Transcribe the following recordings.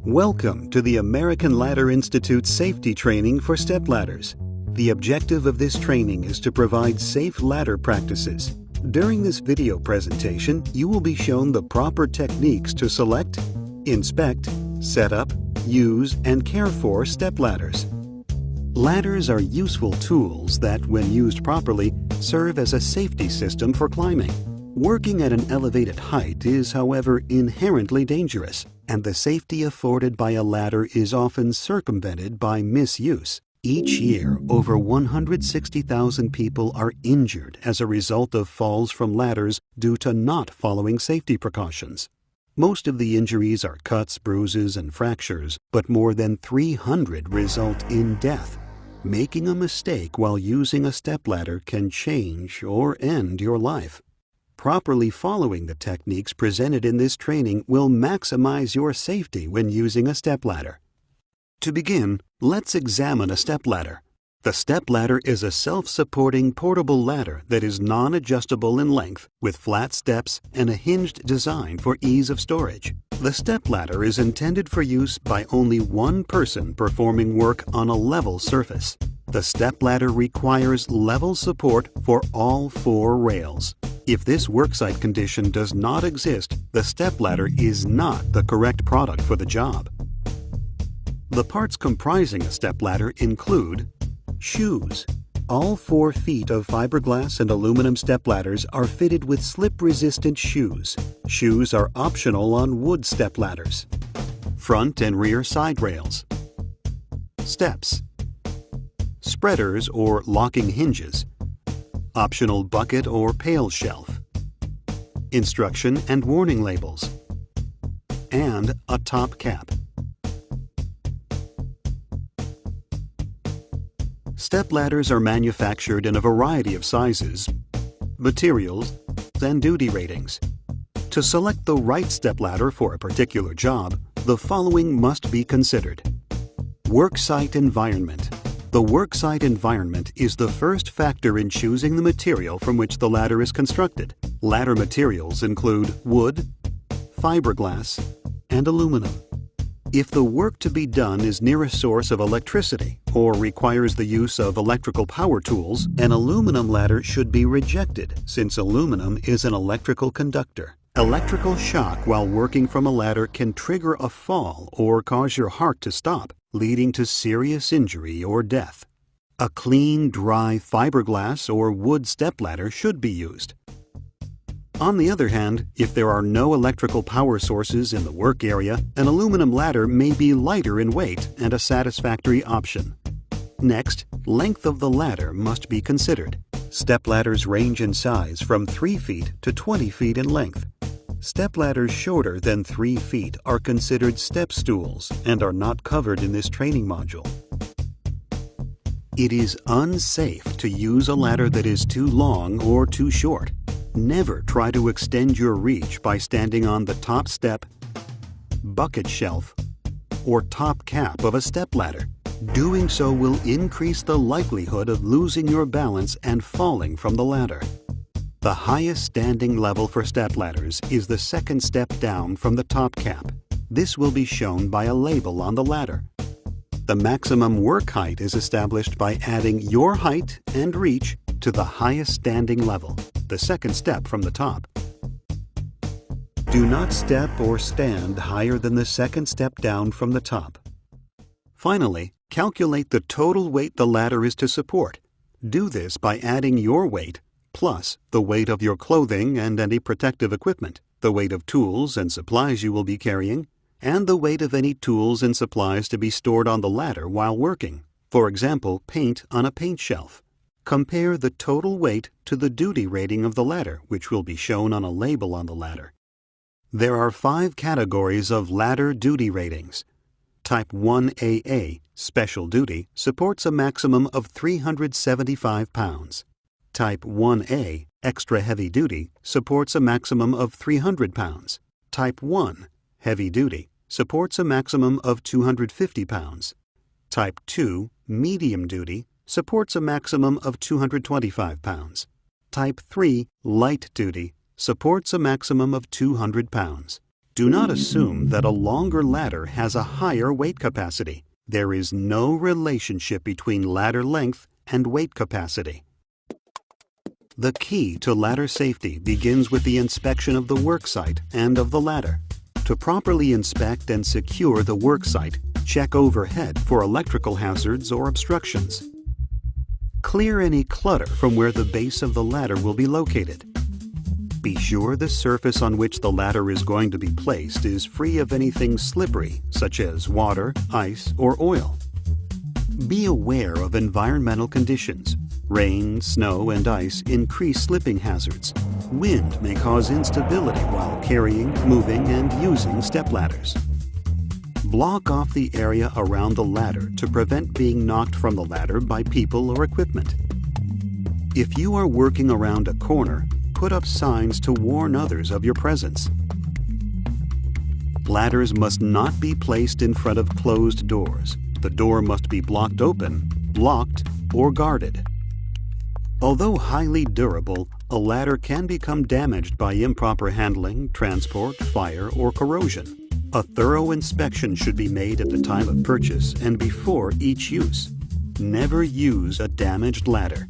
Welcome to the American Ladder Institute's safety training for stepladders. The objective of this training is to provide safe ladder practices. During this video presentation, you will be shown the proper techniques to select, inspect, set up, use, and care for stepladders. Ladders are useful tools that, when used properly, serve as a safety system for climbing. Working at an elevated height is, however, inherently dangerous, and the safety afforded by a ladder is often circumvented by misuse. Each year, over 160,000 people are injured as a result of falls from ladders due to not following safety precautions. Most of the injuries are cuts, bruises, and fractures, but more than 300 result in death. Making a mistake while using a stepladder can change or end your life. Properly following the techniques presented in this training will maximize your safety when using a stepladder. To begin, let's examine a stepladder. The stepladder is a self-supporting portable ladder that is non-adjustable in length with flat steps and a hinged design for ease of storage. The stepladder is intended for use by only one person performing work on a level surface. The stepladder requires level support for all 4 rails. If this worksite condition does not exist, the stepladder is not the correct product for the job. The parts comprising a stepladder include shoes. All 4 feet of fiberglass and aluminum stepladders are fitted with slip-resistant shoes. Shoes are optional on wood stepladders. Front and rear side rails. Steps. Spreaders or locking hinges. Optional bucket or pail shelf. Instruction and warning labels. And a top cap. Stepladders are manufactured in a variety of sizes, materials, and duty ratings. To select the right stepladder for a particular job, the following must be considered. Worksite environment. The worksite environment is the first factor in choosing the material from which the ladder is constructed. Ladder materials include wood, fiberglass, and aluminum. If the work to be done is near a source of electricity or requires the use of electrical power tools, an aluminum ladder should be rejected since aluminum is an electrical conductor. Electrical shock while working from a ladder can trigger a fall or cause your heart to stop, leading to serious injury or death. A clean, dry fiberglass or wood stepladder should be used. On the other hand, if there are no electrical power sources in the work area, an aluminum ladder may be lighter in weight and a satisfactory option. Next, length of the ladder must be considered. Stepladders range in size from 3 feet to 20 feet in length. Stepladders shorter than 3 feet are considered step stools and are not covered in this training module. It is unsafe to use a ladder that is too long or too short. Never try to extend your reach by standing on the top step, bucket shelf, or top cap of a stepladder. Doing so will increase the likelihood of losing your balance and falling from the ladder. The highest standing level for stepladders is the second step down from the top cap. This will be shown by a label on the ladder. The maximum work height is established by adding your height and reach to the highest standing level, the second step from the top. Do not step or stand higher than the second step down from the top. Finally, calculate the total weight the ladder is to support. Do this by adding your weight plus the weight of your clothing and any protective equipment, the weight of tools and supplies you will be carrying, and the weight of any tools and supplies to be stored on the ladder while working. For example, paint on a paint shelf. Compare the total weight to the duty rating of the ladder, which will be shown on a label on the ladder. There are 5 categories of ladder duty ratings. Type 1AA, Special Duty, supports a maximum of 375 pounds. Type 1A, Extra Heavy Duty, supports a maximum of 300 pounds. Type 1, Heavy Duty, supports a maximum of 250 pounds. Type 2, Medium Duty, supports a maximum of 225 pounds. Type 3 light duty supports a maximum of 200 pounds. Do not assume that a longer ladder has a higher weight capacity. There is no relationship between ladder length and weight capacity. The key to ladder safety begins with the inspection of the worksite and of the ladder. To properly inspect and secure the worksite, check overhead for electrical hazards or obstructions. Clear any clutter from where the base of the ladder will be located. Be sure the surface on which the ladder is going to be placed is free of anything slippery, such as water, ice, or oil. Be aware of environmental conditions. Rain, snow, and ice increase slipping hazards. Wind may cause instability while carrying, moving, and using stepladders. Block off the area around the ladder to prevent being knocked from the ladder by people or equipment. If you are working around a corner, put up signs to warn others of your presence. Ladders must not be placed in front of closed doors. The door must be blocked open, locked, or guarded. Although highly durable, a ladder can become damaged by improper handling, transport, fire, or corrosion. A thorough inspection should be made at the time of purchase and before each use. Never use a damaged ladder.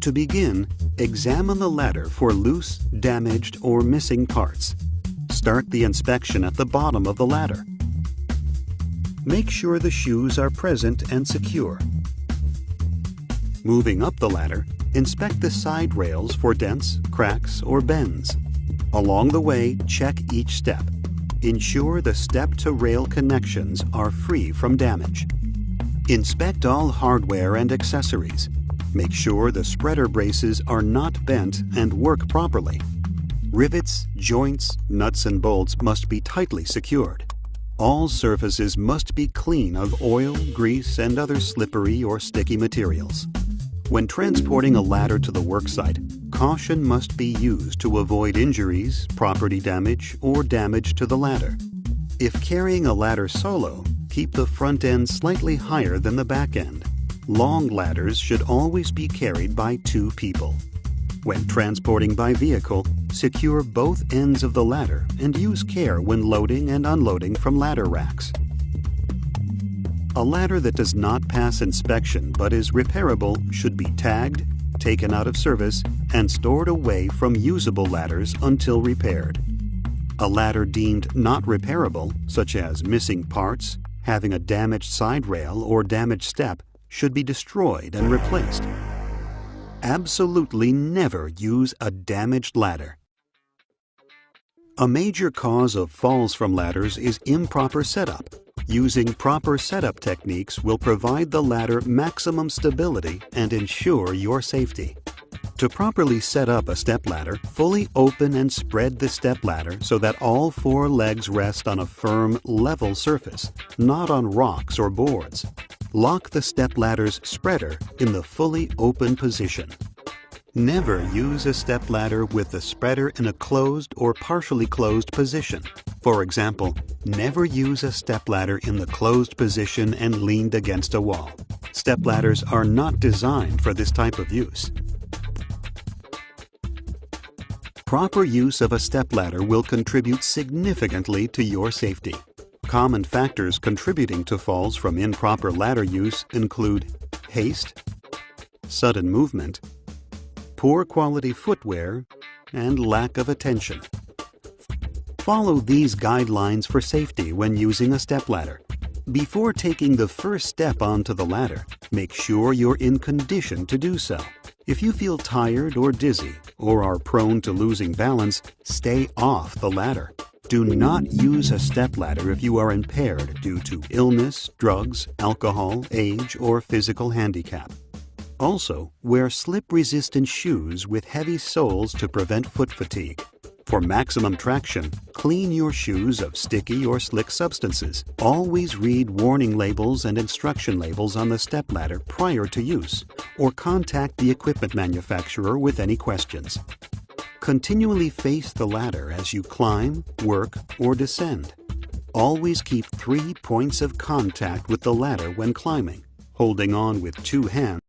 To begin, examine the ladder for loose, damaged, or missing parts. Start the inspection at the bottom of the ladder. Make sure the shoes are present and secure. Moving up the ladder, inspect the side rails for dents, cracks, or bends. Along the way, check each step. Ensure the step-to-rail connections are free from damage. Inspect all hardware and accessories. Make sure the spreader braces are not bent and work properly. Rivets, joints, nuts, and bolts must be tightly secured. All surfaces must be clean of oil, grease, and other slippery or sticky materials. When transporting a ladder to the worksite, caution must be used to avoid injuries, property damage, or damage to the ladder. If carrying a ladder solo, keep the front end slightly higher than the back end. Long ladders should always be carried by 2 people. When transporting by vehicle, secure both ends of the ladder and use care when loading and unloading from ladder racks. A ladder that does not pass inspection but is repairable should be tagged, taken out of service, and stored away from usable ladders until repaired. A ladder deemed not repairable, such as missing parts, having a damaged side rail, or damaged step, should be destroyed and replaced. Absolutely never use a damaged ladder. A major cause of falls from ladders is improper setup. Using proper setup techniques will provide the ladder maximum stability and ensure your safety. To properly set up a stepladder, fully open and spread the stepladder so that all 4 legs rest on a firm, level surface, not on rocks or boards. Lock the stepladder's spreader in the fully open position. Never use a stepladder with the spreader in a closed or partially closed position. For example, never use a stepladder in the closed position and leaned against a wall. Stepladders are not designed for this type of use. Proper use of a stepladder will contribute significantly to your safety. Common factors contributing to falls from improper ladder use include haste, sudden movement, poor quality footwear, and lack of attention. Follow these guidelines for safety when using a stepladder. Before taking the first step onto the ladder, make sure you're in condition to do so. If you feel tired or dizzy, or are prone to losing balance, stay off the ladder. Do not use a stepladder if you are impaired due to illness, drugs, alcohol, age, or physical handicap. Also, wear slip-resistant shoes with heavy soles to prevent foot fatigue. For maximum traction, clean your shoes of sticky or slick substances. Always read warning labels and instruction labels on the stepladder prior to use, or contact the equipment manufacturer with any questions. Continually face the ladder as you climb, work, or descend. Always keep 3 points of contact with the ladder when climbing, holding on with 2 hands